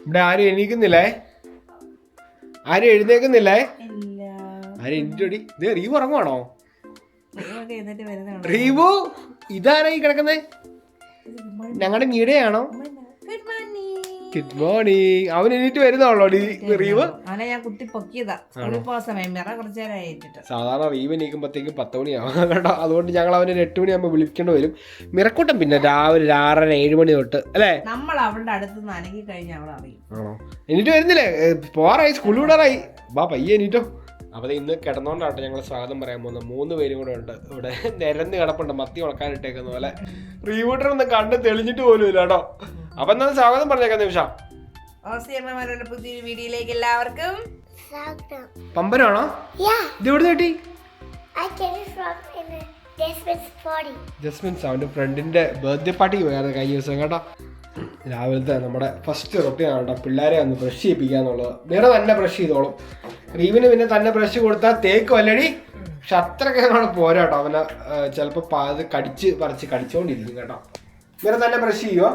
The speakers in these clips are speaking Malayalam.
ഇവിടെ ആരും എണീക്കുന്നില്ലേ? ആരും എഴുന്നേക്കുന്നില്ലേ? ആരും എണീറ്റോടി. ഇത് റീവു ഉറങ്ങുവാണോ? റീവു ഇതാരായി കിടക്കുന്നേ? ഞങ്ങളുടെ മീഡിയാണോ? Good morning. അവൻ എണീറ്റ് വരുന്നോളോ റീവ്? അവനെ ഞാൻ കുത്തി പൊക്കിയതാ. സാധാരണ റീവ് എണീക്കുമ്പോഴത്തേക്കും 10 മണിയാവും കേട്ടോ. അതുകൊണ്ട് ഞങ്ങൾ അവന് 8 മണിയാകുമ്പോൾ വിളിക്കേണ്ടി വരും. മിറക്കൂട്ടം പിന്നെ രാവിലെ 6:30 7 മണി തൊട്ട് അല്ലേ? നമ്മൾ അവളുടെ അടുത്ത് നനകി കഴിഞ്ഞാൽ അവൾ അറിയും. ആണോ? എണീറ്റ് വരുന്നില്ലേ? പോറായി, സ്കൂളിൽ വിടാറായി. വാ പയ്യെ എണീറ്റോ. അപ്പോൾ ഇന്ന് കിടന്നോണ്ടാട്ടെ ഞങ്ങൾ സ്വാഗതം പറയാൻ പോകുന്ന 3 പേരും കൂടെ ഉണ്ട് ഇവിടെ. നിരന്ന് കിടപ്പുണ്ട് മത്തി ഉണക്കാനിട്ടേക്കുന്ന പോലെ. റീവൂട്ടറൊന്നും കണ്ട് തെളിഞ്ഞിട്ട് പോലും ഇല്ല കേട്ടോ. അപ്പൊ എന്നാ സ്വാഗതം പറഞ്ഞേക്കാം നിമിഷ. പുതിയ വീഡിയോയിലേക്ക് എല്ലാവർക്കും പമ്പരമാണോ? ഇത് എവിടെ കിട്ടി? ജസ്മിൻസ് അവന്റെ ഫ്രണ്ടിന്റെ ബർത്ത്ഡേ പാർട്ടിക്ക് പോയായിരുന്നു കഴിഞ്ഞ ദിവസം കേട്ടോ. രാവിലത്തെ നമ്മുടെ ഫസ്റ്റ് റൊട്ടീനാണ് കേട്ടോ. പിള്ളേരെ ഒന്ന് ബ്രഷ് ചെയ്യിപ്പിക്കാന്നുള്ളത്. വേറെ തന്നെ ബ്രഷ് ചെയ്തോളും. റീവിന് പിന്നെ തന്നെ ബ്രഷ് കൊടുത്താൽ തേക്കും അല്ലടി. പക്ഷെ അത്രയൊക്കെ പോരാ കേട്ടോ. അവനെ ചിലപ്പോൾ അത് കടിച്ചോണ്ടിരിക്കും കേട്ടോ. വേറെ തന്നെ ബ്രഷ് ചെയ്യുവോ?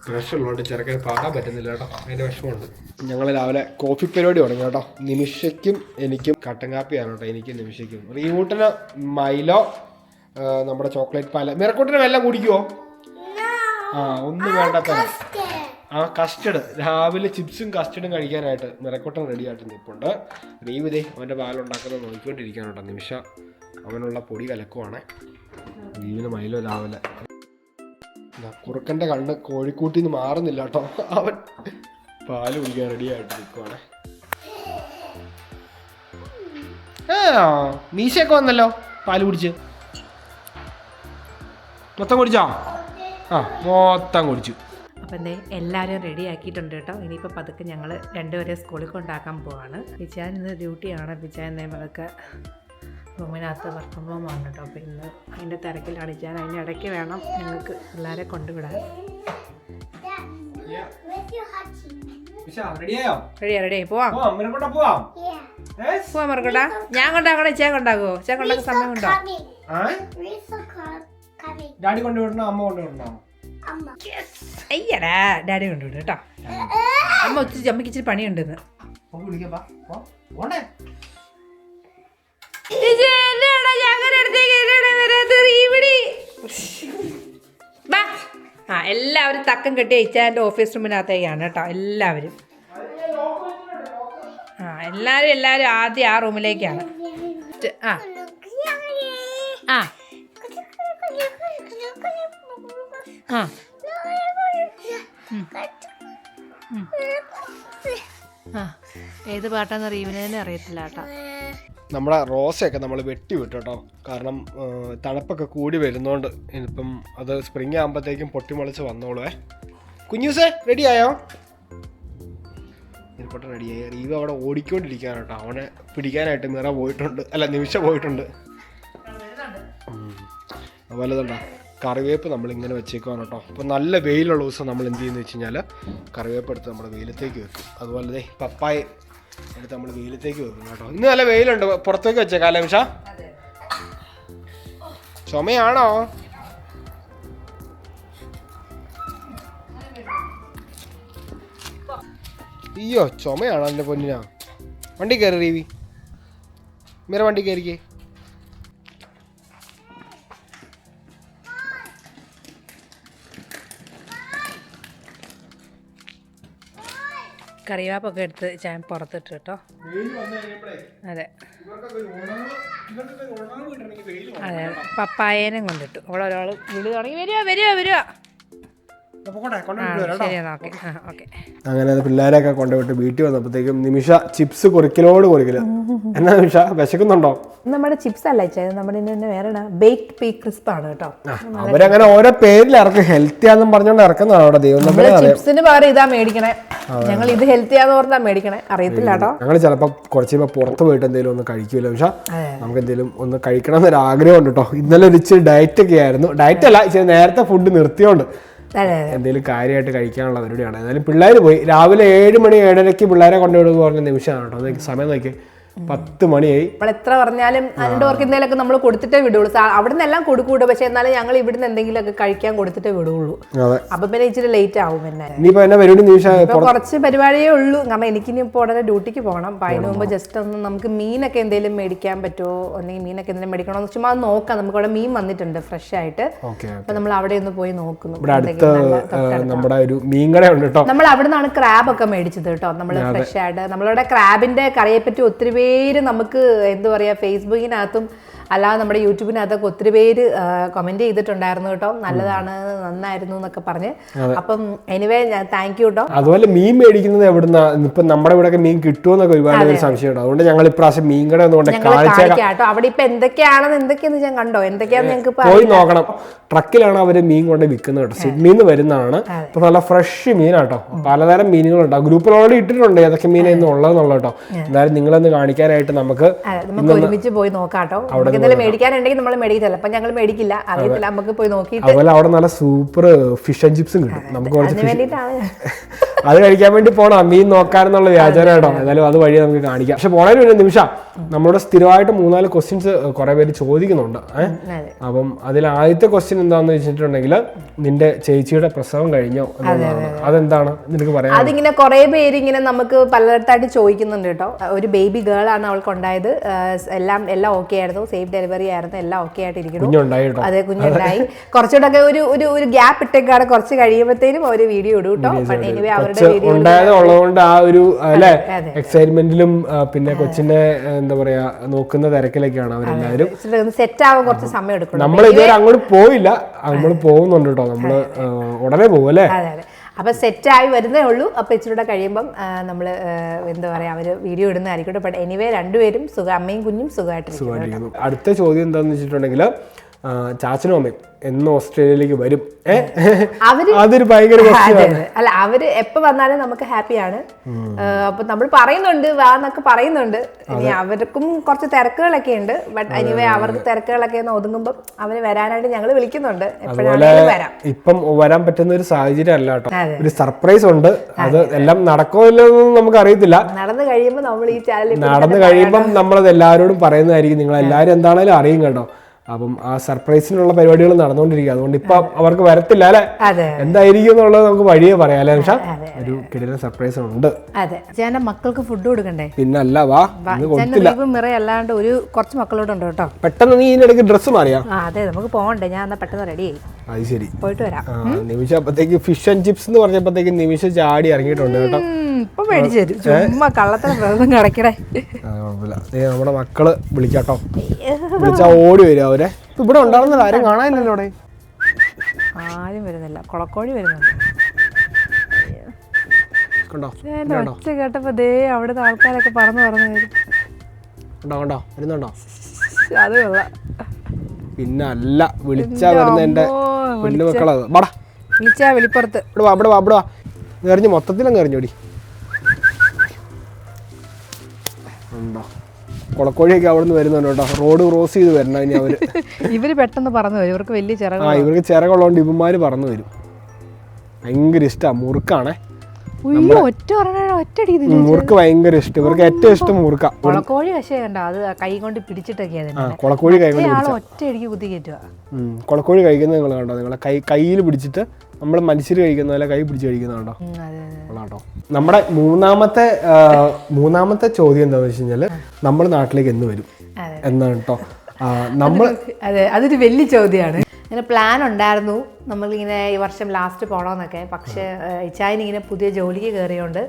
ബ്രഷ് ഉള്ളതുകൊണ്ട് ചെറുക്കന് പാടാൻ പറ്റുന്നില്ല കേട്ടോ. അതിൻ്റെ വിഷമമുണ്ട്. ഞങ്ങൾ രാവിലെ കോഫി പരിപാടി തുടങ്ങി കേട്ടോ. നിമിഷയ്ക്കും എനിക്കും കട്ടൻ കാപ്പിയാണ് കേട്ടോ. എനിക്കും നിമിഷയ്ക്കും. റീവൂട്ടിന് മൈലോ, നമ്മുടെ ചോക്ലേറ്റ് പാല. മിറക്കൂട്ടിന് വെള്ളം കുടിക്കുവോ? ഒന്നും വേണ്ടാത്ത കസ്റ്റഡ്. രാവിലെ ചിപ്സും കസ്റ്റഡും കഴിക്കാനായിട്ട് മിറക്കൂട്ടൻ റെഡി ആയിട്ട് നിൽപ്പുണ്ട്. റീവിതേ അവൻ്റെ പാലുണ്ടാക്കുന്നത് നോക്കിക്കൊണ്ടിരിക്കുകയാണ് കേട്ടോ. നിമിഷ അവനുള്ള പൊടി കലക്കുവാണ്. റീവിന് മൈലോ രാവിലെ. കുറുക്കൻ്റെ കണ്ണ് കോഴിക്കൂട്ടിൽ നിന്ന് മാറുന്നില്ല കേട്ടോ. അവൻ പാല് കുടിക്കാൻ റെഡി ആയിട്ട് നിൽക്കുവാണ്. മീശയൊക്കെ വന്നല്ലോ പാല് കുടിച്ച്. മൊത്തം കുടിച്ചോ? മൊത്തം കുടിച്ചു. അപ്പം എന്തേ എല്ലാവരും റെഡി ആക്കിയിട്ടുണ്ട് കേട്ടോ. ഇനിയിപ്പോൾ പതുക്കെ ഞങ്ങൾ രണ്ടുപേരെ സ്കൂളിൽ കൊണ്ടാക്കാൻ പോവാണ്. പിച്ചാൻ ഇന്ന് ഡ്യൂട്ടിയാണ്. പിച്ചാൻ അതൊക്കെ റൂമിനകത്ത് വർക്ക് ഫ്രം ഹോം ആണ് കേട്ടോ. അപ്പോൾ ഇന്ന് അതിൻ്റെ തിരക്കിലാണ്. പിച്ചാൻ അതിൻ്റെ ഇടയ്ക്ക് വേണം ഞങ്ങൾക്ക് പിള്ളേരെ കൊണ്ടുവിടാൻ. റെഡിയായി പോവാം മറക്കട്ടാ. ഞാൻ കൊണ്ടാക്കണോ? ഇച്ചാൻ കൊണ്ടാക്കുമോ? ഇച്ചാൻ കൊണ്ടാക്കാൻ സമയം ഉണ്ടോ? ഡാഡി കൊണ്ടുവിടണോ അമ്മ കൊണ്ടുവിടണോ? അയ്യടാ ഡാഡി കൊണ്ടുവിടും കേട്ടോ. അമ്മ അമ്മയ്ക്ക് ഇച്ചിരി പണിയുണ്ടെന്ന്. എല്ലാവരും തക്കം കെട്ടി ഇച്ചാൻ്റെ ഓഫീസ് റൂമിനകത്തേക്കാണ് കേട്ടോ. എല്ലാവരും എല്ലാവരും ആദ്യം ആ റൂമിലേക്കാണ്. ഏത് പാട്ടാന്ന് റീവിനെ തന്നെ അറിയത്തില്ല കേട്ടോ. നമ്മുടെ റോസയൊക്കെ നമ്മൾ വെട്ടി വിട്ടു കേട്ടോ. കാരണം തണുപ്പൊക്കെ കൂടി വരുന്നോണ്ട് ഇനിയിപ്പം അത് സ്പ്രിങ് ആകുമ്പോഴത്തേക്കും പൊട്ടിമുളച്ച് വന്നോളൂ. കുഞ്ഞൂസേ റെഡിയായോ? ഇരിപ്പോട്ടെ റെഡിയായി. റീവ് അവിടെ ഓടിക്കൊണ്ടിരിക്കുകയാണ് കേട്ടോ. അവനെ പിടിക്കാനായിട്ട് മിറ പോയിട്ടുണ്ട്, അല്ല നിമിഷ പോയിട്ടുണ്ട്. അതുപോലെ തന്നെ കറിവേപ്പ് നമ്മളിങ്ങനെ വെച്ചേക്കുവാണ് കേട്ടോ. അപ്പോൾ നല്ല വെയിലുള്ള ദിവസം നമ്മൾ എന്ത് ചെയ്യുന്നത് വെച്ച് കഴിഞ്ഞാൽ കറിവേപ്പ് എടുത്ത് നമ്മൾ വെയിലത്തേക്ക് വെക്കും. അതുപോലെ പപ്പായ എടുത്ത് നമ്മൾ വെയിലത്തേക്ക് വെക്കും കേട്ടോ. ഇന്ന് നല്ല വെയിലുണ്ട്. പുറത്തേക്ക് വെച്ചേക്കാം നിമിഷ. ചുമയാണോ? അയ്യോ ചുമയാണോ എൻ്റെ പൊന്നിനാ? വണ്ടി കയറി റീവി. മിറ വണ്ടി കയറിക്കേ. കറിവേപ്പൊക്കെ എടുത്ത് ചായ പുറത്തിട്ട് കേട്ടോ. അതെ അതെ പപ്പായേനും കൊണ്ടിട്ടു. അവിടെ ഒരാൾ വിളി തുടങ്ങി. വരുവാ. അങ്ങനെ പിള്ളേരെയൊക്കെ കൊണ്ടുപോയിട്ട് വീട്ടിൽ വന്നപ്പോഴത്തേക്കും നിമിഷ ചിപ്സ് കുറിക്കല്. എന്നാ നിമിഷ വിശക്കുന്നുണ്ടോ? നമ്മുടെ ചിപ്സ് അല്ല നമ്മുടെ വേറെ ബേക്ക് പീ ക്രിസ്പ് ആണ് കേട്ടോ. അവരങ്ങനെ ഓരോ പേരിൽ ഇറക്കും. ഹെൽത്തി ആണെന്നും പറഞ്ഞോണ്ട് ഇറക്കുന്നതാണ് അവിടെ. ദൈവം ചിപ്സിന് പകരം ഇതാ മേടിക്കണേ. ഞങ്ങൾ ഇത് ഹെൽത്തി ആന്ന് പറഞ്ഞാ മേടിക്കണേ. അറിയത്തില്ല കേട്ടോ. ഞങ്ങൾ ചിലപ്പോ കുറച്ച് പുറത്ത് പോയിട്ട് എന്തെങ്കിലും ഒന്ന് കഴിക്കൂല. പക്ഷെ നമുക്ക് എന്തെങ്കിലും ഒന്ന് കഴിക്കണം എന്നൊരു ആഗ്രഹം ഉണ്ട് കേട്ടോ. ഇന്നലെ ഒരു ഇച്ചിരി ഡയറ്റ് ഒക്കെ ആയിരുന്നു. ഡയറ്റ് അല്ല, ഇച്ചിരി നേരത്തെ ഫുഡ് നിർത്തിയോണ്ട് എന്തെങ്കിലും കാര്യമായിട്ട് കഴിക്കാനുള്ള പരിപാടിയാണ്. എന്നാലും പിള്ളേർ പോയി. രാവിലെ 7 മണി 7:30 പിള്ളേരെ കൊണ്ടുവിടുക പറഞ്ഞ നിമിഷമാണ് കേട്ടോ. സമയം നോക്കി 10 മണിയായി. അപ്പോൾ എത്ര പറഞ്ഞാലും അതിൻ്റെ ഓർക്ക് എന്തെങ്കിലുമൊക്കെ നമ്മൾ കൊടുത്തിട്ടേ വിടുള്ളൂ. അവിടെ നിന്നെല്ലാം കൊടുക്കൂട്ടോ, പക്ഷെ എന്നാലും ഞങ്ങൾ ഇവിടുന്ന് എന്തെങ്കിലുമൊക്കെ കഴിക്കാൻ കൊടുത്തിട്ടേ വിടുള്ളൂ. അപ്പൊ പിന്നെ ഇച്ചിരി ലേറ്റ് ആവും. പിന്നെ കുറച്ച് പരിപാടിയേ ഉള്ളൂ, കാരണം എനിക്കിനി ഇപ്പോൾ ഉടനെ ഡ്യൂട്ടിക്ക് പോകണം. അപ്പൊ അതിന് മുമ്പ് ജസ്റ്റ് ഒന്ന് നമുക്ക് മീനൊക്കെ എന്തെങ്കിലും മേടിക്കാൻ പറ്റുമോ, അല്ലെങ്കിൽ മീനൊക്കെ എന്തെങ്കിലും മേടിക്കണോ ചുമ്മാ നോക്കാം. നമുക്ക് അവിടെ മീൻ വന്നിട്ടുണ്ട് ഫ്രഷ് ആയിട്ട്. അപ്പൊ നമ്മൾ അവിടെ ഒന്ന് പോയി നോക്കുന്നു. നമ്മുടെ ഒരു മീൻകട ഉണ്ട് കേട്ടോ. നമ്മൾ അവിടെ നിന്നാണ് ക്രാബ് ഒക്കെ മേടിച്ചത് കേട്ടോ. നമ്മൾ ഫ്രഷ് ആയിട്ട് നമ്മളുടെ ക്രാബിന്റെ കറിയെ പറ്റി ഒത്തിരി പേര് നമുക്ക് എന്താ പറയാ ഫേസ്ബുക്കിനകത്തും അല്ലാതെ നമ്മുടെ യൂട്യൂബിനകത്തൊക്കെ ഒത്തിരി പേര് കമന്റ് ചെയ്തിട്ടുണ്ടായിരുന്നു കേട്ടോ. നല്ലതാണ്, നന്നായിരുന്നു എന്നൊക്കെ പറഞ്ഞ്. അപ്പം എനിവേ ഞാൻ താങ്ക് യു കേട്ടോ. അതുപോലെ മീൻ മേടിക്കുന്നത് എവിടുന്ന, ഇപ്പൊ നമ്മുടെ ഇവിടെ മീൻ കിട്ടുമെന്നൊക്കെ ഒരുപാട് സംശയമുണ്ട്. അതുകൊണ്ട് ഞങ്ങൾ ഇപ്രാവശ്യം മീൻ കട കാണിക്കാട്ടോ. അവിടെ ഇപ്പൊ എന്തൊക്കെയാണെന്ന് ഞാൻ കണ്ടോ, എന്തൊക്കെയാണെന്ന് ഞങ്ങൾക്ക് പോയി നോക്കണം. ട്രക്കിലാണ് അവര് മീൻ കൊണ്ട് വിൽക്കുന്നത് കേട്ടോ. സിഡ്നിന്ന് വരുന്നതാണ്. ഇപ്പൊ നല്ല ഫ്രഷ് മീനാട്ടോ. പലതരം മീനുകളുണ്ട്. ഗ്രൂപ്പിൽ ഓൾറെഡി ഇട്ടിട്ടുണ്ട് ഏതൊക്കെ മീൻ ഇന്ന് ഉള്ളതെന്നുള്ളത് കേട്ടോ. എന്തായാലും നിങ്ങളൊന്ന് കാണിക്കാനായിട്ട് നമുക്ക് ഒരുമിച്ച് പോയി നോക്കാട്ടോ. എന്തെങ്കിലും മേടിക്കാനുണ്ടെങ്കിൽ നമ്മൾ മേടിക്കില്ല. അപ്പൊ ഞങ്ങൾ മേടിക്കില്ല, അറിയത്തില്ല. നമുക്ക് പോയി നോക്കിയിട്ട് അതുപോലെ അവിടെ നല്ല സൂപ്പർ ഫിഷ് ആൻഡ് ചിപ്സും കിട്ടും. നമുക്ക് അത് കഴിക്കാൻ വേണ്ടി പോണം, മീൻ നോക്കാനെന്നുള്ള വ്യാജനം കേട്ടോ. എന്നാലും അത് വഴി നമുക്ക് കാണിക്കാം. പക്ഷെ പോണതിന് ഒരു നിമിഷം നമ്മളോട് സ്ഥിരമായിട്ട് 3-4 ക്വസ്റ്റ്യൻസ് കുറെ പേര് ചോദിക്കുന്നുണ്ട്. അപ്പം അതിൽ ആദ്യത്തെ ക്വസ്റ്റ്യൻ എന്താന്ന് വെച്ചിട്ടുണ്ടെങ്കിൽ നിന്റെ ചേച്ചിയുടെ പ്രസവം കഴിഞ്ഞോ എന്നുള്ളതാണ്. അതെന്താണ് നിനക്ക് പറയാം? അതിങ്ങനെ കുറെ പേര് ഇങ്ങനെ നമുക്ക് പലയിടത്തായിട്ട് ചോദിക്കുന്നുണ്ട് കേട്ടോ. ഒരു ബേബി ഗേൾ ആണ് അവൾക്ക് ഉണ്ടായത്. എല്ലാം ഓക്കെ ആയിരുന്നു, സേഫ് ഡെലിവറി ആയിരുന്നു, എല്ലാം ഓക്കെ ആയിട്ടിരിക്കുന്നു. അതെ, കുഞ്ഞുണ്ടായി. കുറച്ചുകൂടെ ഒക്കെ ഒരു ഗ്യാപ്പ് ഇട്ടേക്കാണ്. കുറച്ച് കഴിയുമ്പോഴത്തേനും ഒരു വീഡിയോ ഇടും കേട്ടോ. എനിവേ അവരുടെ ഉള്ളതുകൊണ്ട് ആ ഒരു എക്സൈറ്റ്മെന്റിലും പിന്നെ കൊച്ചിനെ എന്താ പറയാ നോക്കുന്ന തിരക്കിലൊക്കെയാണ് അവരെല്ലാവരും. സെറ്റ് ആവാൻ കുറച്ച് സമയം എടുക്കും. നമ്മൾ ഇതുവരെ അങ്ങോട്ട് പോയില്ല, നമ്മൾ പോകുന്നുണ്ട് കേട്ടോ. നമ്മള് ഉടനെ പോകും അല്ലേ? അപ്പൊ സെറ്റായി വരുന്നേ ഉള്ളൂ. അപ്പൊ ഇച്ചിരൂടെ കഴിയുമ്പം നമ്മൾ എന്താ പറയാ അവര് വീഡിയോ ഇടുന്നതായിരിക്കും. ബട്ട് എനിവേ രണ്ടുപേരും അമ്മയും കുഞ്ഞും സുഖമായിട്ടിരിക്കുന്നു. അടുത്ത ചോദ്യം എന്താന്ന് വെച്ചിട്ടുണ്ടെങ്കിൽ ചാച്ചനും അമ്മയും എന്ന് ഓസ്ട്രേലിയയിലേക്ക് വരും. അതൊരു ഭയങ്കര അല്ല, അവര് എപ്പോ വന്നാലും നമുക്ക് ഹാപ്പിയാണ്. അപ്പൊ നമ്മൾ പറയുന്നുണ്ട് വാന്നൊക്കെ പറയുന്നുണ്ട്. ഇനി അവർക്കും കുറച്ച് തിരക്കുകളൊക്കെ ഉണ്ട്. ബട്ട് എനിവേ അവർക്ക് തിരക്കുകളൊക്കെ ഒതുങ്ങുമ്പോൾ അവര് വരാനായിട്ട് ഞങ്ങൾ വിളിക്കുന്നുണ്ട്. എപ്പോഴാണെങ്കിലും വരാം. ഇപ്പം വരാൻ പറ്റുന്ന ഒരു സാഹചര്യം അല്ല കേട്ടോ. ഒരു സർപ്രൈസ് ഉണ്ട്. അത് എല്ലാം നടക്കോ ഇല്ലെന്നൊന്നും നമുക്ക് അറിയത്തില്ല. നടന്നു കഴിയുമ്പോൾ നമ്മൾ ഈ ചാനലിൽ നമ്മളത് എല്ലാവരോടും പറയുന്നതായിരിക്കും. നിങ്ങൾ എല്ലാവരും എന്താണേലും അറിയും കേട്ടോ. അപ്പം ആ സർപ്രൈസിനുള്ള പരിപാടികൾ നടന്നുകൊണ്ടിരിക്കുക. അതുകൊണ്ട് ഇപ്പൊ അവർക്ക് വരത്തില്ല അല്ലെ, എന്തായിരിക്കും എന്നുള്ളത് നമുക്ക് വഴിയേ പറയാം അല്ലെ. പക്ഷെ ഒരു കിടിലൻ സർപ്രൈസ് ഉണ്ട്. മക്കൾക്ക് ഫുഡ് കൊടുക്കണ്ടേ? പിന്നല്ല അല്ലാണ്ട് ഒരു കുറച്ച് മക്കളോടുണ്ട് കേട്ടോ. പെട്ടെന്ന് നീ ഇതിനിടയ്ക്ക് ഡ്രസ്സ് മാറിയാ? അതെ, നമുക്ക് പോകണ്ടേ. ഞാൻ എന്നാ പെട്ടെന്ന് റെഡി ആയി. അത് ശരി, പോയിട്ട് വരാം. നിമിഷ അപ്പത്തേക്ക് ഫിഷ് ആൻഡ് ചിപ്സ് എന്ന് പറഞ്ഞപ്പോഴത്തേക്ക് നിമിഷ ചാടി ഇറങ്ങിയിട്ടുണ്ട് കേട്ടോ. ഇപ്പൊ മേടിച്ചു തരും, ചുമ്മാ കള്ളത്തിന് വ്രതം കിടക്കണേ. നമ്മുടെ മക്കള് വിളിക്കാട്ടോ, വിളിച്ചാ ഓടി വരും അവരെ. ഇവിടെ ഉണ്ടായിരുന്നില്ല, ആരും കാണാനില്ലല്ലോ അവിടെ. ആരും വരുന്നില്ല, കൊളക്കോഴി വരുന്നുണ്ട്. ഒച്ച കേട്ടപ്പോ ദേ അവിടുത്തെ ആൾക്കാരൊക്കെ പറന്നു വരും. വരുന്നുണ്ടോ? അത് കൊള്ളാം. പിന്നെ അല്ല, വിളിച്ചാ വരുന്ന എന്റെ പെണ്ണു മക്കളാ. വിളിച്ചാ വെളിപ്പുറത്ത് ഇവിടെ എറിഞ്ഞു, മൊത്തത്തിലങ്ങ് എറിഞ്ഞോടി. കൊളക്കോഴിയൊക്കെ അവിടെ നിന്ന് വരുന്നുണ്ട് കേട്ടോ. റോഡ് ക്രോസ് ചെയ്ത് വരണം ഇനി അവര്. ഇവര് പെട്ടെന്ന് പറന്നു വരും, ഇവർക്ക് വലിയ ചിറക്. ഇവർക്ക് ചിറകുള്ളതുകൊണ്ട് ഇവന്മാര് പറന്നു വരും. ഭയങ്കര ഇഷ്ടമാണ്, മുറുക്കാണേ. മുറുക്ക് ഭയങ്കര ഇഷ്ടം ഇവർക്ക്. ഏറ്റവും ഇഷ്ടം മുറുക്ക. കൊളക്കോഴി പക്ഷേ കണ്ടോ, അത് കൈ കൊണ്ട് പിടിച്ചിട്ടൊക്കെയാണ്. കൊളക്കോഴി കൈ കൊണ്ട് ഒറ്റയടിക്ക് കുത്തി കയറ്റുക. കൊളക്കോഴി കഴിക്കുന്നത് നിങ്ങൾ കണ്ടോ? നിങ്ങളെ കയ്യിൽ പിടിച്ചിട്ട് നമ്മൾ മനുഷ്യർ കഴിക്കുന്ന പോലെ കൈ പിടിച്ച് കഴിക്കുന്നുണ്ടോ? കേട്ടോ. നമ്മുടെ മൂന്നാമത്തെ ചോദ്യം എന്താണെന്ന് വെച്ച് കഴിഞ്ഞാൽ നമ്മുടെ നാട്ടിലേക്ക് എന്ന് വരും എന്നാണ് കേട്ടോ. അതെ, അതൊരു വലിയ ചോദ്യമാണ്. ഇങ്ങനെ പ്ലാൻ ഉണ്ടായിരുന്നു നമ്മളിങ്ങനെ ഈ വർഷം ലാസ്റ്റ് പോകണമെന്നൊക്കെ. പക്ഷെ ഇച്ചായനിങ്ങനെ പുതിയ ജോലിക്ക് കയറിയോണ്ട്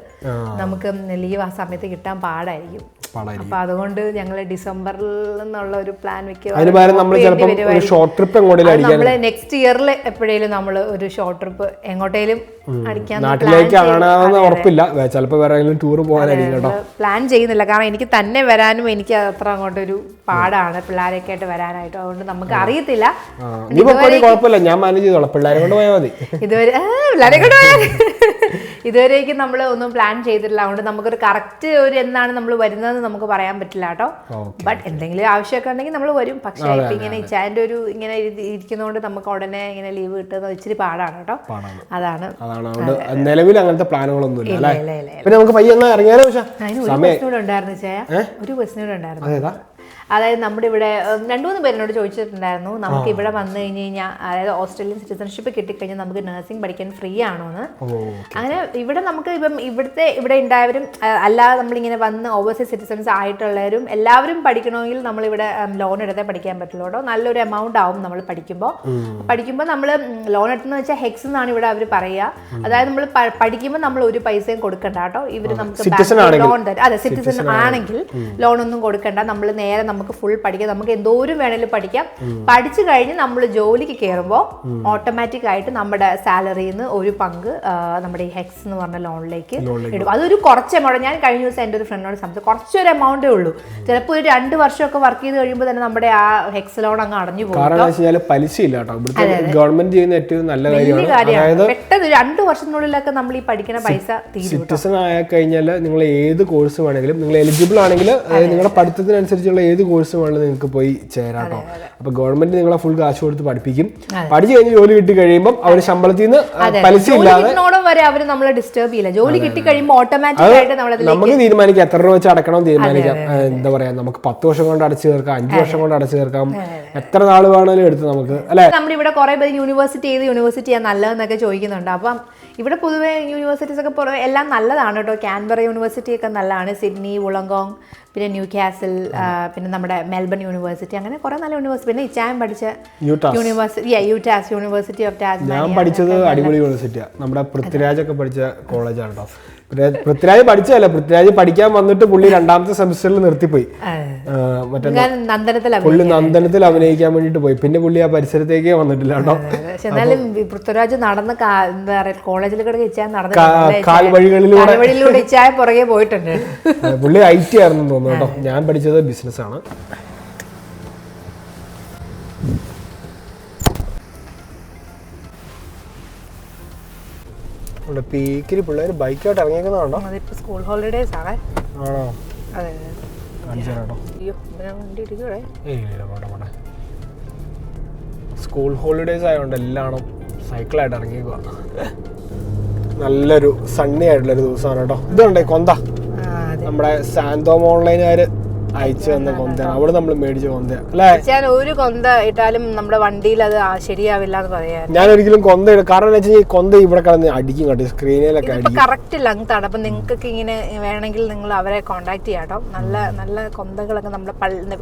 നമുക്ക് ലീവ് ആ സമയത്ത് കിട്ടാൻ പാടായിരിക്കും. അപ്പൊ അതുകൊണ്ട് ഞങ്ങൾ ഡിസംബറിൽ നിന്നുള്ള ഒരു പ്ലാൻ നമ്മള് നെക്സ്റ്റ് ഇയറിൽ എപ്പോഴേലും നമ്മൾ ഒരു ഷോർട്ട് ട്രിപ്പ് എങ്ങോട്ടേലും അടിക്കാൻ പ്ലാൻ ചെയ്യുന്നില്ല. കാരണം എനിക്ക് തന്നെ വരാനും എനിക്ക് അത്ര അങ്ങോട്ടൊരു പാടാണ് പിള്ളേരൊക്കെ ആയിട്ട് വരാനായിട്ട്. അതുകൊണ്ട് നമുക്ക് അറിയത്തില്ല. ഞാൻ മാനേജ് ചെയ്തോളാം, പിള്ളേരെ കൊണ്ട് പോയാൽ മതി. ഇതുവരെ പിള്ളേരെ കൊണ്ട് പോയാൽ ഇതുവരേക്കും നമ്മൾ ഒന്നും പ്ലാൻ ചെയ്തിട്ടില്ല. അതുകൊണ്ട് നമുക്കൊരു കറക്റ്റ് ഒരു എന്നാണ് നമ്മൾ വരുന്നതെന്ന് നമുക്ക് പറയാൻ പറ്റില്ല കേട്ടോ. ബട്ട് എന്തെങ്കിലും ആവശ്യമൊക്കെ ഉണ്ടെങ്കിൽ നമ്മൾ വരും. പക്ഷേ ഇപ്പം ഇങ്ങനെ ഇച്ചാൻ്റെ ഒരു ഇങ്ങനെ ഇരിക്കുന്നതുകൊണ്ട് നമുക്ക് ഉടനെ ഇങ്ങനെ ലീവ് കിട്ടുന്നത് ഇച്ചിരി പാടാണ് കേട്ടോ. അതാണ് നിലവിൽ അങ്ങനത്തെ പ്ലാനുകളൊന്നും ഇല്ല. പിന്നെ നമുക്ക് പയ്യെ ഇറങ്ങിയാലോ. അതിന് ഒരു ബസ്സിനോട് ഉണ്ടായിരുന്നു ചായ, ഒരു ബസ്സിനോട് ഉണ്ടായിരുന്നു. അതായത് നമ്മുടെ ഇവിടെ 2-3 പേരിനോട് ചോദിച്ചിട്ടുണ്ടായിരുന്നു നമുക്ക് ഇവിടെ വന്നു കഴിഞ്ഞ് കഴിഞ്ഞാൽ, അതായത് ഓസ്ട്രേലിയൻ സിറ്റിസൺഷിപ്പ് കിട്ടിക്കഴിഞ്ഞാൽ നമുക്ക് നഴ്സിംഗ് പഠിക്കാൻ ഫ്രീ ആണോ എന്ന്. അങ്ങനെ ഇവിടെ നമുക്ക് ഇപ്പം ഇവിടെ ഉണ്ടായവരും അല്ലാതെ നമ്മളിങ്ങനെ വന്ന് ഓവർസീസ് സിറ്റിസൺസ് ആയിട്ടുള്ളവരും എല്ലാവരും പഠിക്കണമെങ്കിൽ നമ്മളിവിടെ ലോൺ എടുത്തേ പഠിക്കാൻ പറ്റുള്ളൂ കേട്ടോ. നല്ലൊരു എമൗണ്ട് ആവും നമ്മൾ പഠിക്കുമ്പോൾ നമ്മൾ ലോൺ എടുത്തെന്ന് വെച്ചാൽ ഹെക്സ് എന്നാണ് ഇവിടെ അവർ പറയുക. അതായത് നമ്മൾ പഠിക്കുമ്പോൾ നമ്മൾ ഒരു പൈസയും കൊടുക്കണ്ട കേട്ടോ. ഇവർ നമുക്ക് ലോൺ തരും. അതെ, സിറ്റിസൺ ആണെങ്കിൽ ലോൺ ഒന്നും കൊടുക്കണ്ട. നമ്മൾ നേരെ നമുക്ക് ഫുൾ പഠിക്കാം. നമുക്ക് എന്തോരം വേണേലും പഠിക്കാം. പഠിച്ചു കഴിഞ്ഞ് നമ്മൾ ജോലിക്ക് കയറുമ്പോൾ ഓട്ടോമാറ്റിക് ആയിട്ട് നമ്മുടെ സാലറിയിൽ നിന്ന് ഒരു പങ്ക് നമ്മുടെ ഈ ഹെക്സ് എന്ന് പറഞ്ഞ ലോണിലേക്ക് ഇടും. അതൊരു കുറച്ച് എമൗണ്ട്. ഞാൻ കഴിഞ്ഞ ദിവസം എൻ്റെ ഒരു ഫ്രണ്ടിനോട് സംബന്ധിച്ച് കുറച്ചൊരു എമൗണ്ടേ ഉള്ളൂ. ചിലപ്പോൾ ഒരു 2 വർഷമൊക്കെ വർക്ക് ചെയ്ത് കഴിയുമ്പോൾ തന്നെ നമ്മുടെ ആ ഹെക്സ് ലോൺ അങ്ങ് അടഞ്ഞു പോകും. പെട്ടെന്ന് 2 വർഷത്തിനുള്ളിലൊക്കെ നമ്മൾ ഈ പഠിക്കുന്ന പൈസ സിറ്റിസൺ ആയി കഴിഞ്ഞാൽ നിങ്ങൾ ഏത് കോഴ്സ് വേണമെങ്കിലും, നിങ്ങൾ എലിജിബിൾ ആണെങ്കിൽ നിങ്ങളുടെ പഠിത്തത്തിനനുസരിച്ചുള്ള ഏത് കോഴ്സ് വേണമെങ്കിലും നിങ്ങൾക്ക് പോയി ചേരാട്ടോ. അപ്പൊ ഗവൺമെന്റ് നിങ്ങളെ ഫുൾ കാശ് കൊടുത്ത് പഠിപ്പിക്കും. പഠിച്ചു കഴിഞ്ഞ് ജോലി കിട്ടി കഴിയുമ്പോൾ അവർ ശമ്പളത്തിൽ നിന്ന് പലിശ ഇല്ലാതെ നമ്മളെ ഡിസ്റ്റർബ് ചെയ്യില്ല. ജോലി കിട്ടി കഴിയുമ്പോൾ ഓട്ടോമാറ്റിക് ആയിട്ട് നമുക്ക് തീരുമാനിക്കാം എത്ര രൂപ വെച്ച് അടക്കണം തീരുമാനിക്കാം. എന്താ പറയാ, നമുക്ക് 10 വർഷം കൊണ്ട് അടച്ചു തീർക്കാം, 5 വർഷം കൊണ്ട് അടച്ചു തീർക്കാം, എത്ര നാൾ വേണമെങ്കിലും എടുത്ത് നമുക്ക് അല്ലെ. നമ്മുടെ ഇവിടെ കുറെ പേര് യൂണിവേഴ്സിറ്റിയാ നല്ലതെന്നൊക്കെ ചോദിക്കുന്നുണ്ട്. അപ്പം ഇവിടെ പൊതുവെ യൂണിവേഴ്സിറ്റീസ് ഒക്കെ പുറമെ എല്ലാം നല്ലതാണ് കേട്ടോ. കാൻബറ യൂണിവേഴ്സിറ്റി ഒക്കെ നല്ലതാണ്. സിഡ്നി, വുളങ്കോങ്, പിന്നെ ന്യൂ കാസിൽ, പിന്നെ നമ്മുടെ മെൽബൺ യൂണിവേഴ്സിറ്റി, അങ്ങനെ കുറെ നല്ല യൂണിവേഴ്സിറ്റി. പിന്നെ ഇച്ചായം പഠിച്ച യൂറ്റാസ് യൂണിവേഴ്സിറ്റി ഓഫ് ടാസ്മാനിയ. ഞാൻ പഠിച്ചത് അടിപൊളി യൂണിവേഴ്സിറ്റിയാണ്. നമ്മുടെ പൃഥ്വിരാജ് ഒക്കെ പഠിച്ച കോളേജാണ് കേട്ടോ. പൃഥ്വിരാജ് പഠിച്ചതല്ല, പൃഥ്വിരാജ് പഠിക്കാൻ വന്നിട്ട് പുള്ളി 2ാമത്തെ സെമിസ്റ്ററിൽ നിർത്തിപ്പോയി. പുള്ളി നന്ദനത്തിൽ അഭിനയിക്കാൻ വേണ്ടിട്ട് പോയി. പിന്നെ പുള്ളി ആ പരിസരത്തേക്കേ വന്നിട്ടില്ല കേട്ടോ. എന്നാലും പൃഥ്വിരാജ് നടന്ന് കോളേജിലൂടെ കാൽവഴികളിലൂടെ ഇച്ചായ പുറകെ പോയിട്ടുണ്ട്. പുള്ളി IT ആയിരുന്നു തോന്നുന്നു കേട്ടോ. ഞാൻ പഠിച്ചത് ബിസിനസ്സാണ്. പീക്കിൽ പിള്ളേർ ബൈക്കായിട്ട് ഇറങ്ങിയേക്കുന്നതാണോ? സ്കൂൾ ഹോളിഡേസ് ആണ്. ആണോ? അതെ. സ്കൂൾ ഹോളിഡേസ് ആയതുകൊണ്ട് എല്ലാവരും സൈക്കിളായിട്ട് ഇറങ്ങിയേക്കുക. നല്ലൊരു സണ്ണി ആയിട്ടുള്ളൊരു ദിവസമാണ് കേട്ടോ. ഇതുണ്ടേ കൊന്ത, നമ്മുടെ സാന്തോം ഓൺലൈനുകാര് അയച്ചു തന്ന കൊന്തയാണ്. അവിടെ നമ്മൾ മേടിച്ച കൊന്ത അല്ലേ. ഞാൻ ഒരു കൊന്ത ഇട്ടാലും നമ്മുടെ വണ്ടിയിൽ അത് ശരിയാവില്ല എന്ന് പറയാം. ഞാൻ ഒരിക്കലും കൊന്ത ഇടും. കാരണം എന്താ വെച്ചാൽ ഈ കൊന്ത ഇവിടെ കിടന്ന് അടിക്കും കേട്ടോ, സ്ക്രീനിലൊക്കെ അടിക്കും. കറക്റ്റ് ലെങ്ത് ആണ്. അപ്പൊ നിങ്ങൾക്ക് ഇങ്ങനെ വേണമെങ്കിൽ നിങ്ങൾ അവരെ കോൺടാക്ട് ചെയ്യാം കേട്ടോ. നല്ല നല്ല കൊന്തകളൊക്കെ നമ്മുടെ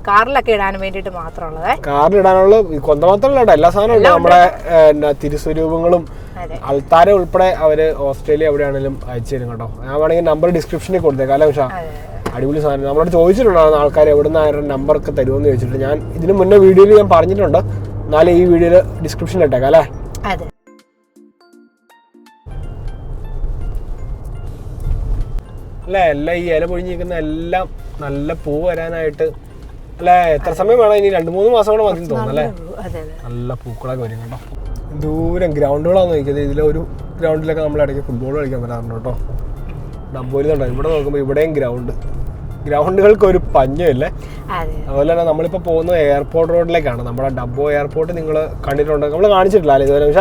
കാറിലൊക്കെ ഇടാൻ വേണ്ടിട്ട് മാത്രമുള്ളത്. കാറിൽ ഇടാനുള്ള കൊന്ത മാത്രമല്ല കേട്ടോ, എല്ലാ സാധനവും ഉണ്ട്. നമ്മുടെ തിരുസ്വരൂപങ്ങളും അൾത്താര ഉൾപ്പെടെ അവര് ഓസ്ട്രേലിയ എവിടെയാണെങ്കിലും അയച്ചു തരും കേട്ടോ. ഞാൻ വേണമെങ്കിൽ നമ്പർ ഡിസ്ക്രിപ്ഷനിൽ കൊടുത്തേക്കാം അല്ലേ ഉഷ. അടിപൊളി സാധനം. നമ്മളോട് ചോദിച്ചിട്ടുണ്ടായിരുന്നു ആൾക്കാർ എവിടുന്ന് ആരുടെ നമ്പറൊക്കെ തരുമെന്ന് ചോദിച്ചിട്ട്. ഞാൻ ഇതിന് മുന്നേ വീഡിയോയിൽ ഞാൻ പറഞ്ഞിട്ടുണ്ട്. എന്നാലും ഈ വീഡിയോയിൽ ഡിസ്ക്രിപ്ഷനിൽ ഇട്ടേക്കാം അല്ലേ. അല്ലേ, എല്ലാം ഈ ഇല പൊഴിഞ്ഞിരിക്കുന്ന എല്ലാം നല്ല പൂ വരാനായിട്ട് അല്ലേ. എത്ര സമയം വേണം? ഇനി 2-3 മാസം കൂടെ മതി തോന്നുന്നു അല്ലേ. നല്ല പൂക്കളൊക്കെ വരും കേട്ടോ. ദൂരം ഗ്രൗണ്ടുകളാണെന്ന് നോക്കിയത്. ഇതിലൊരു ഗ്രൗണ്ടിലൊക്കെ നമ്മൾ ഇടയ്ക്ക് ഫുട്ബോൾ കളിക്കാൻ വരാറുണ്ട് കേട്ടോ. ഡബ്ബോയിലുണ്ടോ? ഇവിടെ നോക്കുമ്പോൾ ഇവിടെയും ഗ്രൗണ്ടുകൾക്ക് ഒരു പഞ്ഞമില്ലേ. അതുപോലെ തന്നെ നമ്മളിപ്പോൾ പോകുന്നത് എയർപോർട്ട് റോഡിലേക്കാണ്. നമ്മുടെ ഡബ്ബോ എയർപോർട്ട് നിങ്ങൾ കണ്ടിട്ടുണ്ടോ? നമ്മൾ കാണിച്ചിട്ടില്ല അല്ലേ ഇതുവരെ ഉഷ?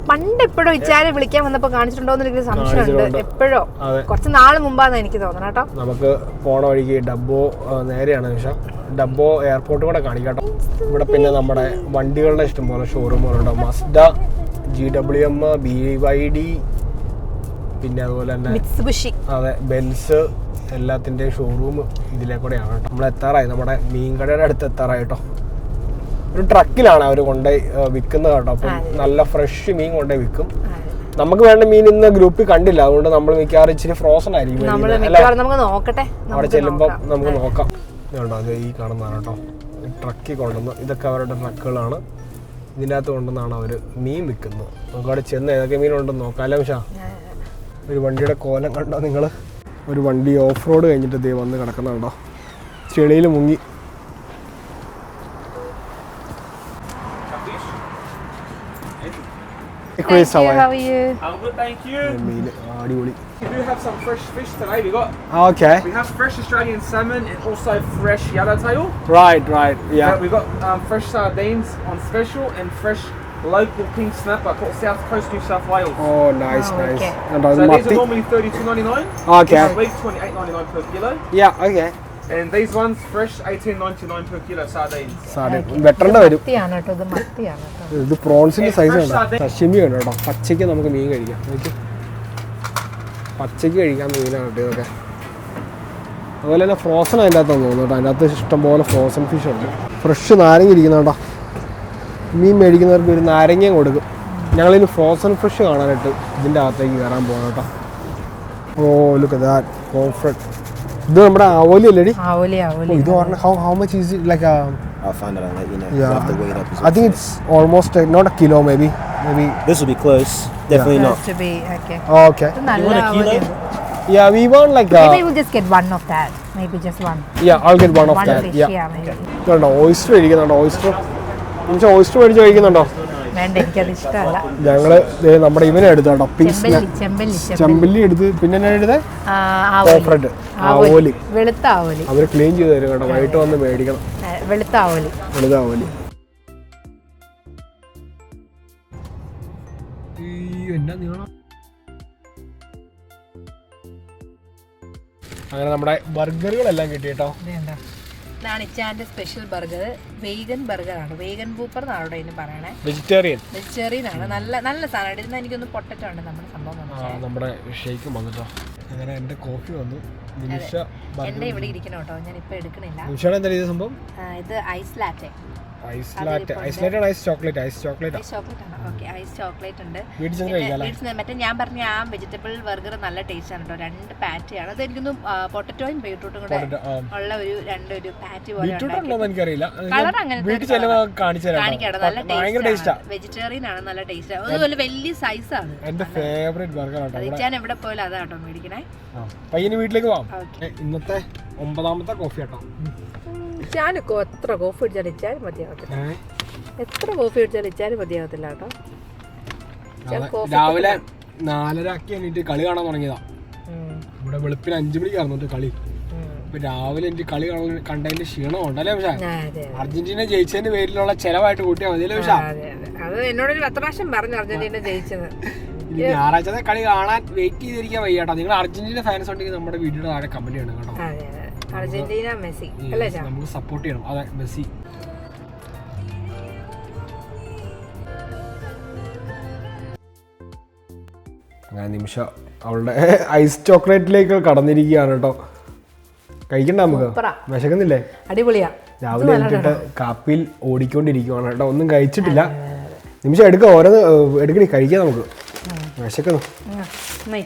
പണ്ട് എപ്പോഴോ ഇച്ചാരെ വിളിക്കാൻ വന്നപ്പോൾ കാണിച്ചിട്ടുണ്ടോ എന്നൊരു സംശയമുണ്ട്. എപ്പോഴോ കുറച്ച് നാൾ മുമ്പാന്ന് എനിക്ക് തോന്നണം കേട്ടോ. നമുക്ക് പോണ വഴിക്ക് ഡബ്ബോ നേരെയാണ് ഉഷ. ഡബ്ബോ എയർപോർട്ട് കൂടെ കാണിക്കാട്ടോ. ഇവിടെ പിന്നെ നമ്മുടെ വണ്ടികളുടെ ഇഷ്ടംപോലെ ഷോറൂമുകളുണ്ടോ. മസ്ഡ, GWM, BYD, പിന്നെ അതുപോലെ തന്നെ അതെ ബെൻസ്, എല്ലാത്തിൻ്റെയും ഷോറൂം ഇതിലേക്കൂടെയാണ് കേട്ടോ. നമ്മൾ എത്താറായി, നമ്മുടെ മീൻകടയുടെ അടുത്ത് എത്താറായി കേട്ടോ. ഒരു ട്രക്കിലാണ് അവർ കൊണ്ടുപോയി വിൽക്കുന്നത് കേട്ടോ. അപ്പം നല്ല ഫ്രഷ് മീൻ കൊണ്ടുപോയി വിൽക്കും. നമുക്ക് വേണ്ട മീൻ ഇന്ന് ഗ്രൂപ്പിൽ കണ്ടില്ല, അതുകൊണ്ട് നമ്മൾ മിക്കവാറും ഇച്ചിരി ഫ്രോസൺ ആയിരിക്കും. അവിടെ ചെല്ലുമ്പോൾ നമുക്ക് നോക്കാം. കേട്ടോ, അത് ഈ കാണുന്നതാണ് കേട്ടോ ട്രക്കിൽ കൊണ്ടുവന്ന്. ഇതൊക്കെ അവരുടെ ട്രക്കുകളാണ്. ഇതിൻ്റെ അകത്ത് കൊണ്ടുവന്നാണ് അവർ മീൻ വിൽക്കുന്നത്. നമുക്ക് അവിടെ ചെന്ന് ഏതൊക്കെ മീനുണ്ടെന്ന് നോക്കാം അല്ലേ ഉഷ. ഒരു വണ്ടിയുടെ കോലം കണ്ടോ നിങ്ങൾ? ഒരു വണ്ടി ഓഫ് റോഡ് കഴിഞ്ഞിട്ട് ദേ വന്ന് കിടക്കുന്നുണ്ടോ, ചെളിയിൽ മുങ്ങി. Chris, how How are you? I'm good, thank you. അടിപൊളി. We do have some fresh fish today. Okay. We have fresh Australian salmon and also fresh yellowtail. Right. Yeah. We got fresh sardines on special and fresh local pink snapper called South Coast New South Wales. Oh, nice. Okay. And So these matti. are normally $32.99. Okay. This week $28.99 per kilo. Yeah, okay. And these ones fresh $18.99 per kilo sardines. സാറി വെട്ടണ്ട വരും. മത്തിയാണ് കേട്ടോ, ഇത് മത്തിയാണ് കേട്ടോ. ഇത് പ്രോൺസിന്റെ സൈസ് fresh ഉണ്ട്. sardine. സഷിമി ഉണ്ട് കേട്ടോ. പച്ചയ്ക്ക് നമുക്ക് മീൻ കഴിക്കാം. നോക്കി. പച്ചയ്ക്ക് കഴിക്കാൻ മീനാണ് കേട്ടോ ഇതൊക്കെ. അതുപോലെ തന്നെ ഫ്രോസൺ അതിൻ്റെ അകത്ത് തോന്നുന്നു കേട്ടോ. അതിൻ്റെ അകത്ത് ഇഷ്ടംപോലെ ഫ്രോസൺ ഫിഷ് ഉണ്ട്. ഫ്രഷ് നാരങ്ങ ഇരിക്കുന്ന കേട്ടോ. മീൻ മേടിക്കുന്നവർക്ക് ഒരു നാരങ്ങയും കൊടുക്കും. ഞങ്ങളിനി ഫ്രോസൺ ഫിഷ് കാണാനായിട്ട് ഇതിൻ്റെ അകത്തേക്ക് കയറാൻ പോകണം കേട്ടോ. ഓ ലുക്ക് ദാറ്റ് കോൺഫ്രട്ട്. ഇത് നമ്മുടെ ആവോലി അല്ലേടി? ആവോലി ഇത് പറഞ്ഞ how much is it like I'll find out and let you know. Yeah. You have to weigh it up. I think it's almost not a kilo maybe This will be close. Definitely not. to be okay. okay. ഇത് നല്ല want a kilo? Avoli. Yeah, we want like Maybe we'll just get one of that. Maybe just one. yeah, I'll get one of One that. fish, Yeah. yeah, maybe. ഇതുണ്ടോ ഓയിസ്റ്റർ ഇരിക്കുന്നുണ്ടോ? ഓയിസ്റ്റർ നിമിഷം ഓയിസ്റ്റർ മേടിച്ച് കഴിക്കുന്നുണ്ടോ? വേണ്ട, എനിക്കത് ഇഷ്ടമല്ല. ഞങ്ങള് നമ്മുടെ ഇവനെ എടുത്തു കേട്ടോ. ചെമ്പല്ലി ചെമ്പല്ലി എടുത്ത് പിന്നെ എന്നാ എടുത്തേ? ആവോലി. കോൺഫ്രട്ട് ആവോലി. വെളുത്ത ആവോലി. അവര് ക്ലീൻ ചെയ്ത് തരും കേട്ടോ. വൈകിട്ട് വന്ന് മേടിക്കണം. വെളുത്ത ആവോലി. വലുതാവോലി. എന്നാ നീളം. അങ്ങനെ നമ്മുടെ ബർഗറുകളെല്ലാം കിട്ടി കേട്ടോ. ഇതാണ് ഇച്ചാന്റെ സ്പെഷ്യൽ ബർഗർ. വേഗൻ ബർഗറാണ്. വേഗൻ ബൂപ്പർ എന്നാണ് അവിടെ ഇതിന് പറയണേ. വെജിറ്റേറിയൻ ആണ്. നല്ല നല്ല സാധനമാണ്. ഇതിന് എനിക്കൊന്ന് പൊട്ടറ്റോ ഉണ്ട് നമ്മുടെ സംഭവം. നമ്മുടെ ഷേക്ക് വന്നിട്ടോ. അങ്ങനെ എന്റെ കോഫി വന്നു. നിമിഷ എന്റെ ഇവിടെ ഇരിക്കണം കേട്ടോ, ഞാൻ ഇപ്പൊ എടുക്കണില്ല. നിമിഷയുടെ എന്താ ഇത് സംഭവം? ഇത് ice latte. Ice chocolate ice chocolate ആണ്. ഓക്കെ, ഐസ് ചോക്ലേറ്റ് ഉണ്ട്. മറ്റേ ഞാൻ പറഞ്ഞ ആ വെജിറ്റബിൾ ബർഗർ നല്ല ടേസ്റ്റ് ആണ് കേട്ടോ. 2 പാറ്റിയാണ്. അത് എനിക്കൊന്ന് പൊട്ടറ്റോയും ബീട്രൂട്ടും കൂടെ ഉള്ള ഒരു പാറ്റി പോലെ. കളർ അങ്ങനെ കാണിക്കാട്ടോ. നല്ല ടേസ്റ്റ്. വെജിറ്റേറിയൻ ആണ്, നല്ല ടേസ്റ്റ്. അതുപോലെ വലിയ സൈസ് ആണ്. ഞാൻ എവിടെ പോയാലും അതാട്ടോ മേടിക്കണേ. വീട്ടിലേക്ക് പോവാം. ഇന്നത്തെ 9ാമത്തെ കോഫി കേട്ടോ. ഞാനൊക്കെ എത്ര കോഫി അടിച്ചാലും ഇച്ചാലും മതിയാകത്തില്ല. എത്ര കോഫി അടിച്ചാലും ഇച്ചാലും മതിയാകത്തില്ല കേട്ടോ. രാവിലെ 4:30 എണീറ്റ് കളി കാണാൻ തുടങ്ങിയതാ. ഇവിടെ വെളുപ്പിന് 5 മണിക്ക് നടന്നിട്ട് കളി. ഇപ്പൊ രാവിലെ എനിക്ക് കളി കണ്ടതിന്റെ ക്ഷീണമുണ്ട് അല്ലേ? പക്ഷേ അർജന്റീന ജയിച്ചതിന്റെ പേരിലുള്ള ചെലവായിട്ട് കൂട്ടിയാൽ മതിയല്ലേ? പക്ഷേ അത് എന്നോടൊരു 10 പ്രാവശ്യം പറഞ്ഞു അർജന്റീന ജയിച്ചത്. ഞായറാഴ്ചത്തെ കളി കാണാൻ വെയിറ്റ് ചെയ്തിരിക്കാൻ വയ്യാട്ടോ. നിങ്ങൾ അർജന്റീന ഫാൻസ് ഉണ്ടെങ്കിൽ നമ്മുടെ വീഡിയോയുടെ താഴെ കമന്റ് ചെയ്യണം കേട്ടോ. അർജന്റീന മെസ്സി അല്ലേ? നമുക്ക് സപ്പോർട്ട് ചെയ്യണം. അതെ, മെസ്സി. അങ്ങനെ നിമിഷ അവളുടെ ഐസ് ചോക്ലേറ്റിലേക്ക് കടന്നിരിക്കുകയാണ് കേട്ടോ. കഴിക്കണ്ട നമുക്ക്? വിശക്കുന്നില്ലേ? അടിപൊളിയാ. രാവിലെ എണീറ്റിട്ട് കാപ്പിയിൽ ഓടിക്കൊണ്ടിരിക്കുവാണ് കേട്ടോ. ഒന്നും കഴിച്ചിട്ടില്ല. നിമിഷം എടുക്കാം, ഓരോന്ന് എടുക്കണി കഴിക്കാം നമുക്ക്. വിശക്കുന്നു. നീ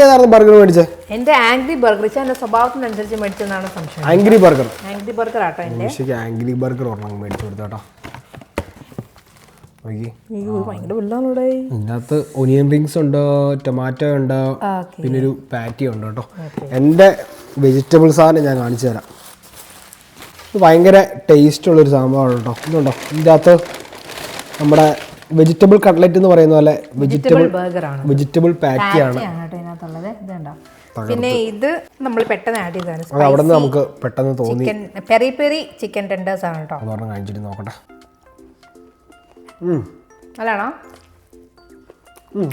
ഏതായിരുന്നു ബർഗർ മേടിച്ചത്? എന്റെ ആംഗ്രി ബർഗർ. എന്റെ സ്വഭാവത്തിനനുസരിച്ച് മേടിച്ചെന്നാണ് സംശയം. Angry burger. ആംഗ്രി ബർഗർ ആട്ടോ. നിമിഷയ്ക്ക് ആംഗ്രി ബർഗർ ഒരെണ്ണം മേടിച്ചു കൊടുത്തു കേട്ടോ. ഇതിനകത്ത് ഒനിയൻ റിങ്സ് ഉണ്ട്, ടൊമാറ്റോ ഉണ്ട്, പിന്നെ ഒരു പാറ്റി ഉണ്ട് കേട്ടോ. എൻ്റെ വെജിറ്റബിൾ സാധനം ഞാൻ കാണിച്ചു തരാം. ഇത് ഭയങ്കര ടേസ്റ്റ് ഉള്ളൊരു സംഭവമാണ് കേട്ടോ. ഇതുണ്ടോ ഇതിൻ്റെ അകത്ത് നമ്മുടെ വെജിറ്റബിൾ കട്ട്ലറ്റ് എന്ന് പറയുന്ന പോലെ വെജിറ്റബിൾ പാറ്റിയാണ്. പിന്നെ ഇത് നമ്മൾ പെട്ടെന്ന് ആഡ് ചെയ്താണ്. അത് അവിടെ നിന്ന് നമുക്ക് പെട്ടെന്ന് തോന്നി. പെരി പെരി ചിക്കൻ ടെൻഡേഴ്സ് ആണ് കേട്ടോ. അതോടെ കഴിച്ചിട്ട് നോക്കട്ടെ. അല്ലാണോ?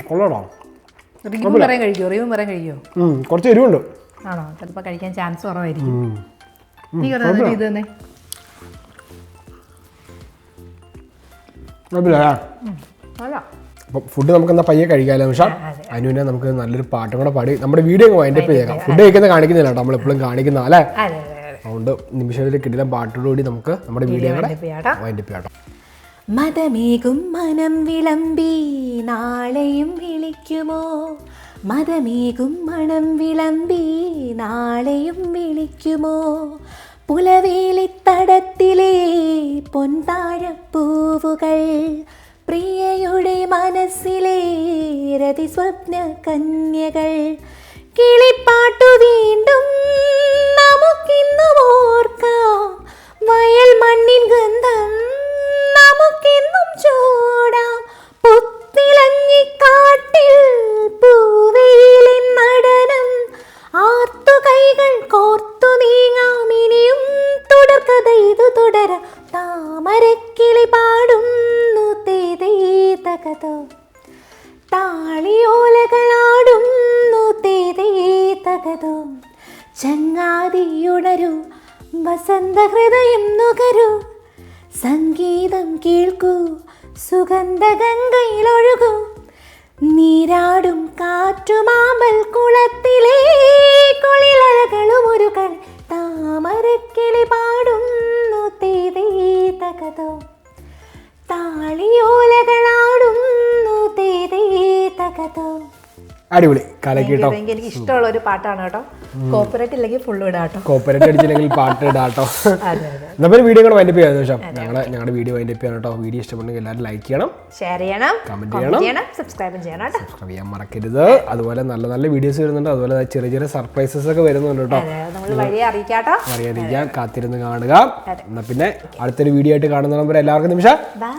കൊള്ളാടോ. റിവ്യൂ പറയാൻ കഴിയോ? കുറച്ച് എരിവുണ്ട്. ആണോ? ചിലപ്പോൾ കഴിക്കാൻ ചാൻസ് കുറവായിരിക്കും. നീ ഇത് തന്നെ ഫുഡ് നമുക്ക് എന്നാ പയ്യെ കഴിക്കാമല്ലോ. പക്ഷേ അതിന് മുന്നേ നമുക്ക് നല്ലൊരു പാട്ടും കൂടെ പാടി നമ്മുടെ വീഡിയോ വൈൻഡപ്പ് ചെയ്തേക്കാം. ഫുഡ് കഴിക്കുന്ന കാണിക്കുന്നില്ല കേട്ടോ, നമ്മളെപ്പോഴും കാണിക്കുന്ന അല്ലേ? അതുകൊണ്ട് നിമിഷത്തിൽ കിട്ടിയ പാട്ടോടുകൂടി നമുക്ക് നമ്മുടെ വീഡിയോ വൈൻഡപ്പ് ചെയ്യാം. മതമേകും മനം വിളമ്പി നാളെയും വിളിക്കുമോ, മതമേകും മണം വിളമ്പി നാളെയും വിളിക്കുമോ, പുലവേലിത്തടത്തിലെ പൊൻതാഴപ്പൂവുകൾ പ്രിയയുടെ മനസ്സിലെ രതിസ്വപ്ന കന്യകൾ, കിളിപ്പാട്ടു വീണ്ടും നമുക്കിന്നും ഓർക്കാം, വയൽ മണ്ണിൻ ഗന്ധം നമുക്കെന്നും ചൂടാം, പുത്തില വസന്തഹൃദയം നുകരൂ, സംഗീതം കേൾക്കൂ, സുഗന്ധഗംഗയിലൊഴുകൂ, നീരാടും കാറ്റുമാമ്പൽ കുളത്തിലെ കുളിലഴകളും ഒരു കളി, താമരക്കിളി പാടുന്നു തേതേതകതോ, താളിയോലകളാടുന്നു തേതേതകതോ. അടിപൊളി കലക്കി കേട്ടോ. എനിക്ക് ഇഷ്ടമുള്ള ഒരു പാട്ടാണ് കേട്ടോ. കോപ്പറേറ്റ് ഇല്ലെങ്കിൽ ഫുള്ള് ഇടാട്ടോ. കോപ്പറേറ്റ് അടിച്ചില്ലെങ്കിൽ പാട്ട് ഇടാട്ടോ. അതെ അതെ. നമ്മൾ വീഡിയോ കൂടെ വൈൻഡപ്പ് ചെയ്യാം. ശേഷം ഞങ്ങളുടെ വീഡിയോ വൈൻഡപ്പ് ചെയ്യണം കേട്ടോ. വീഡിയോ ഇഷ്ടപ്പെട്ടെങ്കിൽ എല്ലാവരും ലൈക്ക് ചെയ്യണം, ഷെയർ ചെയ്യണം, കമന്റ് ചെയ്യണം, സബ്സ്ക്രൈബ് ചെയ്യണം കേട്ടോ. സബ്സ്ക്രൈബ് ചെയ്യാൻ മറക്കരുത്. അതുപോലെ നല്ല നല്ല വീഡിയോസ് വരുന്നുണ്ട്. അതുപോലെ ചെറിയ ചെറിയ സർപ്രൈസസ് ഒക്കെ വരുന്നുണ്ട് കേട്ടോ. നമ്മൾ വഴിയെ അറിയിക്കാട്ടോ. അറിയാതിരിക്കാൻ കാത്തിരുന്ന് കാണുക. എന്നാ പിന്നെ അടുത്തൊരു വീഡിയോ ആയിട്ട് കാണുന്ന നമ്പർ എല്ലാവർക്കും നിമിഷം ബൈ.